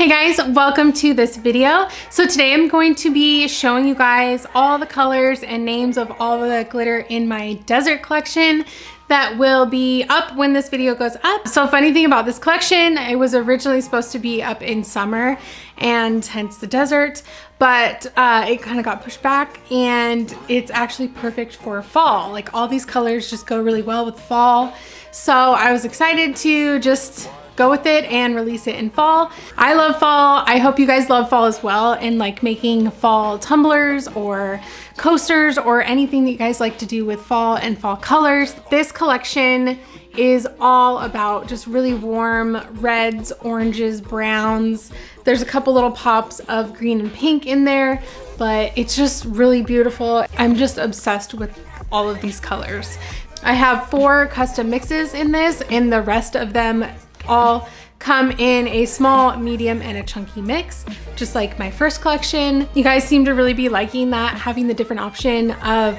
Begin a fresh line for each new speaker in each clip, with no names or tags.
Hey guys, welcome to this video. So today I'm going to be showing you guys all the colors and names of all the glitter in my desert collection that will be up when this video goes up. So funny thing about this collection, it was originally supposed to be up in summer and hence the desert, but it kind of got pushed back and it's actually perfect for fall. Like all these colors just go really well with fall. So I was excited to just go with it and release it in fall. I love fall. I hope you guys love fall as well, and like making fall tumblers or coasters or anything that you guys like to do with fall and fall colors. This collection is all about just really warm reds, oranges, browns. There's a couple little pops of green and pink in there, but it's just really beautiful. I'm just obsessed with all of these colors. I have 4 custom mixes in this, and the rest of them all come in a small, medium, and a chunky mix, just like my first collection. You guys seem to really be liking that, having the different option of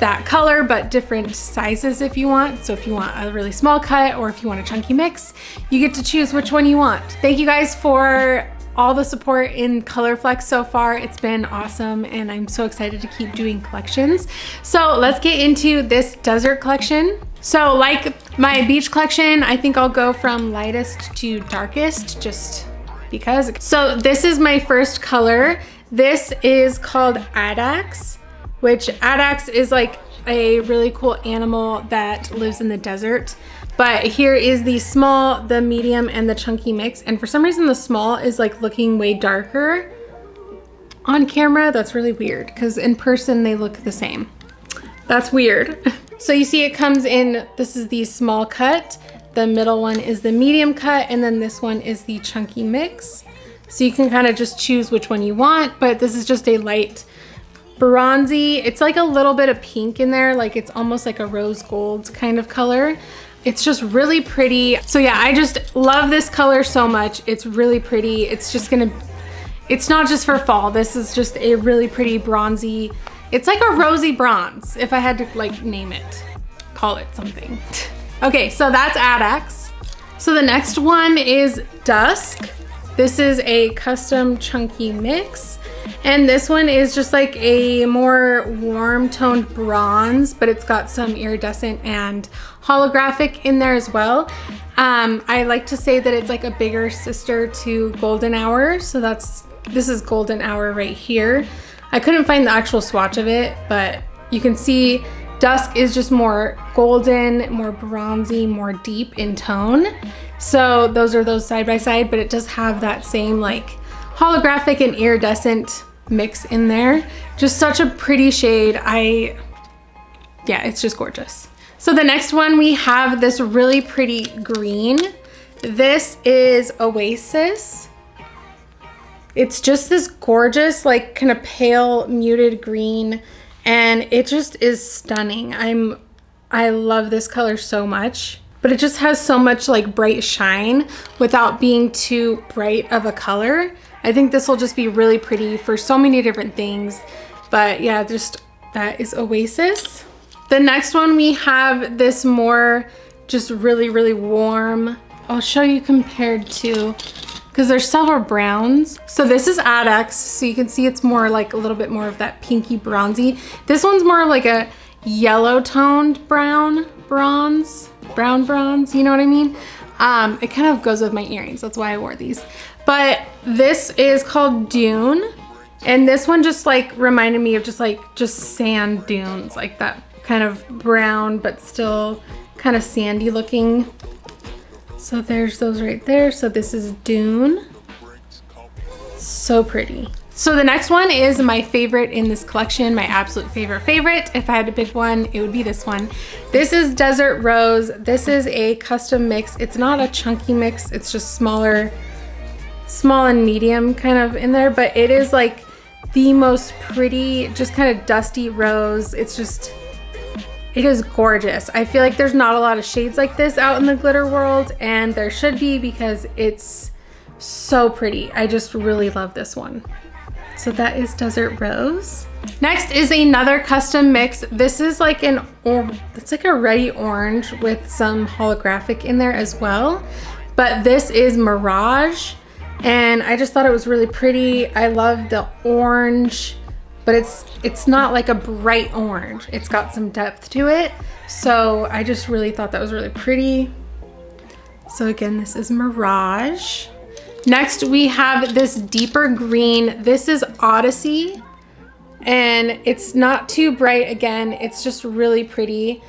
that color, but different sizes if you want. So if you want a really small cut or if you want a chunky mix, you get to choose which one you want. Thank you guys for all the support in Colorflex so far. It's been awesome and I'm so excited to keep doing collections. So let's get into this desert collection. So like my beach collection, I think I'll go from lightest to darkest just because. So this is my first color. This is called Adax, which Adax is like a really cool animal that lives in the desert. But here is the small, the medium, and the chunky mix. And for some reason the small is like looking way darker on camera. That's really weird because in person they look the same. That's weird. So you see it comes in, this is the small cut, the middle one is the medium cut, and then this one is the chunky mix. So you can kind of just choose which one you want, but this is just a light bronzy. It's like a little bit of pink in there, like it's almost like a rose gold kind of color. It's just really pretty. So yeah, I just love this color so much. It's really pretty. It's not just for fall. This is just a really pretty bronzy. It's like a rosy bronze, if I had to like name it, call it something. Okay, so that's Adax. So the next one is Dusk. This is a custom chunky mix. And this one is just like a more warm toned bronze, but it's got some iridescent and holographic in there as well. I like to say that it's like a bigger sister to Golden Hour. So this is Golden Hour right here. I couldn't find the actual swatch of it, but you can see Dusk is just more golden, more bronzy, more deep in tone. So those are those side by side, but it does have that same like holographic and iridescent mix in there. Just such a pretty shade. Yeah, it's just gorgeous. So the next one, we have this really pretty green. This is Oasis. It's just this gorgeous, like kind of pale muted green, and it just is stunning. I love this color so much, but it just has so much like bright shine without being too bright of a color. I think this will just be really pretty for so many different things. But yeah, just that is Oasis. The next one, we have this more just really, really warm. I'll show you compared to, because there's several browns. So this is Adax. So you can see it's more like a little bit more of that pinky bronzy. This one's more of like a yellow toned brown bronze, you know what I mean? It kind of goes with my earrings. That's why I wore these. But this is called Dune. And this one just like reminded me of just sand dunes, like that kind of brown, but still kind of sandy looking. So there's those right there. So this is Dune. So pretty. So the next one is my favorite in this collection, my absolute favorite. If I had to pick one, it would be this one. This is Desert Rose. This is a custom mix. It's not a chunky mix. It's just small and medium kind of in there, but it is like the most pretty, just kind of dusty rose. It is gorgeous. I feel like there's not a lot of shades like this out in the glitter world, and there should be because it's so pretty. I just really love this one. So that is Desert Rose. Next is another custom mix. This is like it's like a ready orange with some holographic in there as well. But this is Mirage. And I just thought it was really pretty. I love the orange, but it's not like a bright orange. It's got some depth to it. So I just really thought that was really pretty. So again, this is Mirage. Next, we have this deeper green. This is Odyssey, and it's not too bright again. It's just really pretty.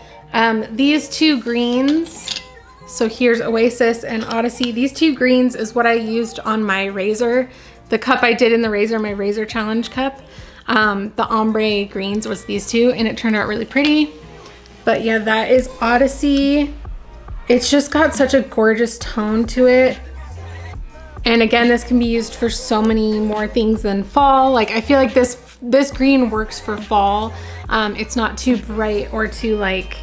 These two greens, so here's Oasis and Odyssey. These two greens is what I used on my razor. The cup I did in the razor, my razor challenge cup. The ombre greens was these two, and it turned out really pretty. But yeah, that is Odyssey. It's just got such a gorgeous tone to it. And again, this can be used for so many more things than fall. Like, I feel like this green works for fall. It's not too bright or too like,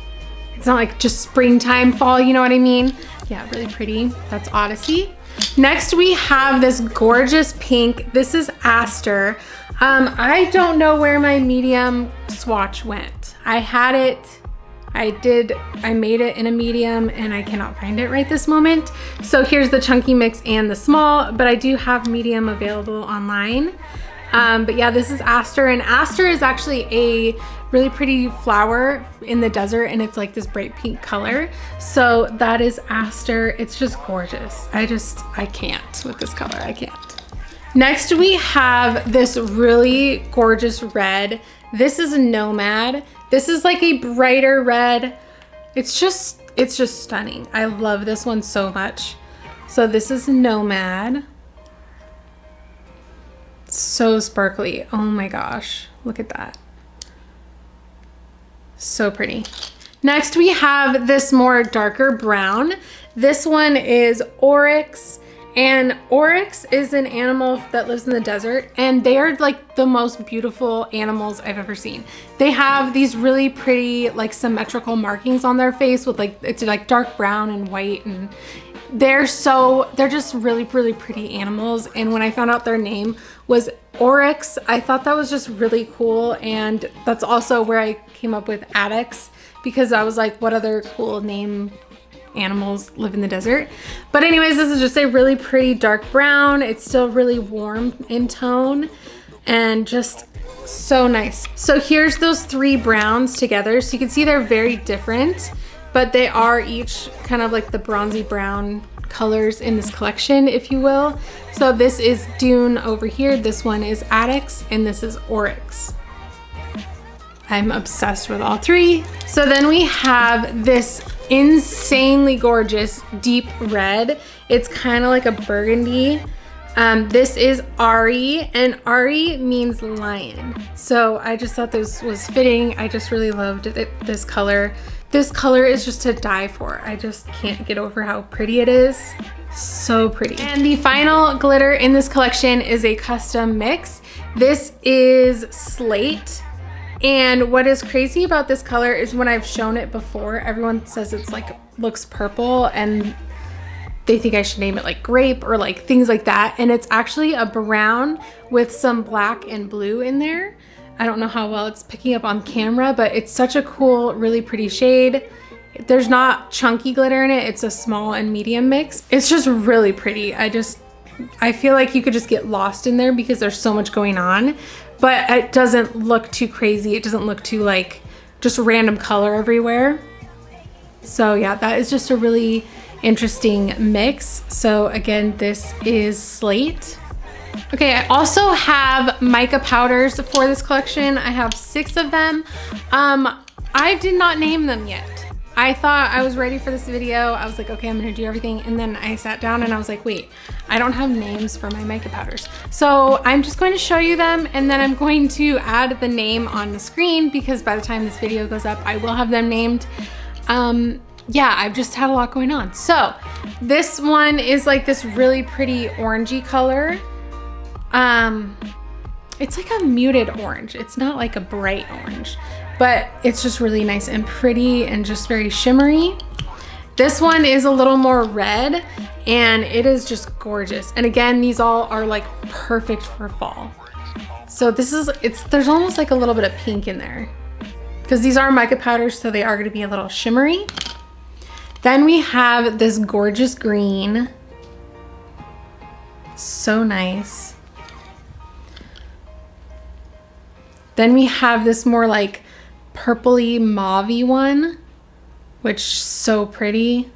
it's not like just springtime fall, you know what I mean? Yeah, really pretty. That's Odyssey. Next, we have this gorgeous pink. This is Aster. I don't know where my medium swatch went. I had it. I made it in a medium and I cannot find it right this moment. So here's the chunky mix and the small, but I do have medium available online. But yeah, this is Aster, and Aster is actually a really pretty flower in the desert, and it's like this bright pink color. So that is Aster. It's just gorgeous. I can't with this color, I can't. Next, we have this really gorgeous red. This is a Nomad. This is like a brighter red. It's just stunning. I love this one so much. So this is Nomad. So sparkly. Oh my gosh. Look at that. So pretty. Next, we have this more darker brown. This one is Oryx. And Oryx is an animal that lives in the desert, and they are like the most beautiful animals I've ever seen. They have these really pretty like symmetrical markings on their face with like, it's like dark brown and white, and they're just really, really pretty animals. And when I found out their name was Oryx, I thought that was just really cool. And that's also where I came up with Adax, because I was like, what other cool name animals live in the desert? But anyways, this is just a really pretty dark brown. It's still really warm in tone and just so nice. So here's those three browns together. So you can see they're very different, but they are each kind of like the bronzy brown colors in this collection, if you will. So this is Dune over here. This one is Adax, and this is Oryx. I'm obsessed with all three. So then we have this insanely gorgeous deep red. It's kind of like a burgundy. This is Ari, and Ari means lion. So I just thought this was fitting. I just really loved this color. This color is just to die for. I just can't get over how pretty it is. So pretty. And the final glitter in this collection is a custom mix. This is Slate. And what is crazy about this color is when I've shown it before, everyone says it's like, looks purple, and they think I should name it like grape or like things like that. And it's actually a brown with some black and blue in there. I don't know how well it's picking up on camera, but it's such a cool, really pretty shade. There's not chunky glitter in it. It's a small and medium mix. It's just really pretty. I feel like you could just get lost in there because there's so much going on. But it doesn't look too crazy. It doesn't look too like just random color everywhere. So yeah, that is just a really interesting mix. So again, this is Slate. Okay, I also have mica powders for this collection. I have 6 of them. I did not name them yet. I thought I was ready for this video. I was like, okay, I'm gonna do everything. And then I sat down and I was like, wait, I don't have names for my mica powders. So I'm just going to show you them, and then I'm going to add the name on the screen, because by the time this video goes up, I will have them named. Yeah, I've just had a lot going on. So this one is like this really pretty orangey color. It's like a muted orange. It's not like a bright orange, but it's just really nice and pretty and just very shimmery. This one is a little more red, and it is just gorgeous. And again, these all are like perfect for fall. So this is, there's almost like a little bit of pink in there, because these are mica powders, so they are going to be a little shimmery. Then we have this gorgeous green. So nice. Then we have this more like purpley mauvey one, which is so pretty.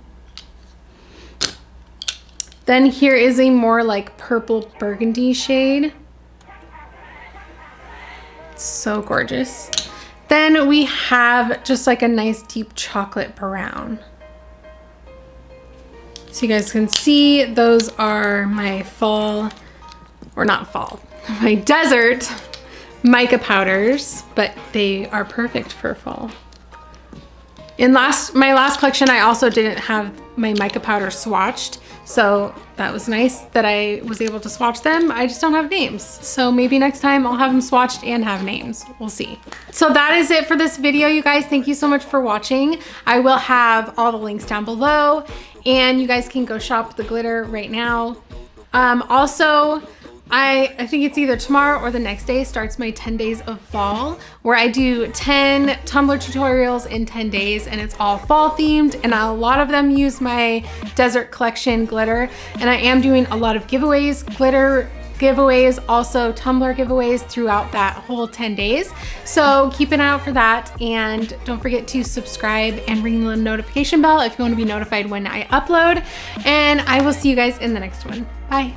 Then here is a more like purple burgundy shade. So gorgeous. Then we have just like a nice deep chocolate brown. So you guys can see those are my fall, or not fall, my desert mica powders, but they are perfect for fall. In my last collection, I also didn't have my mica powder swatched, so that was nice that I was able to swatch them. I just don't have names, so maybe next time I'll have them swatched and have names. We'll see. So that is it for this video, you guys. Thank you so much for watching. I will have all the links down below, and you guys can go shop the glitter right now. Also, I think it's either tomorrow or the next day starts my 10 days of fall, where I do 10 Tumblr tutorials in 10 days, and it's all fall themed, and a lot of them use my desert collection glitter, and I am doing a lot of giveaways, glitter giveaways, also Tumblr giveaways throughout that whole 10 days. So keep an eye out for that, and don't forget to subscribe and ring the notification bell if you want to be notified when I upload, and I will see you guys in the next one. Bye.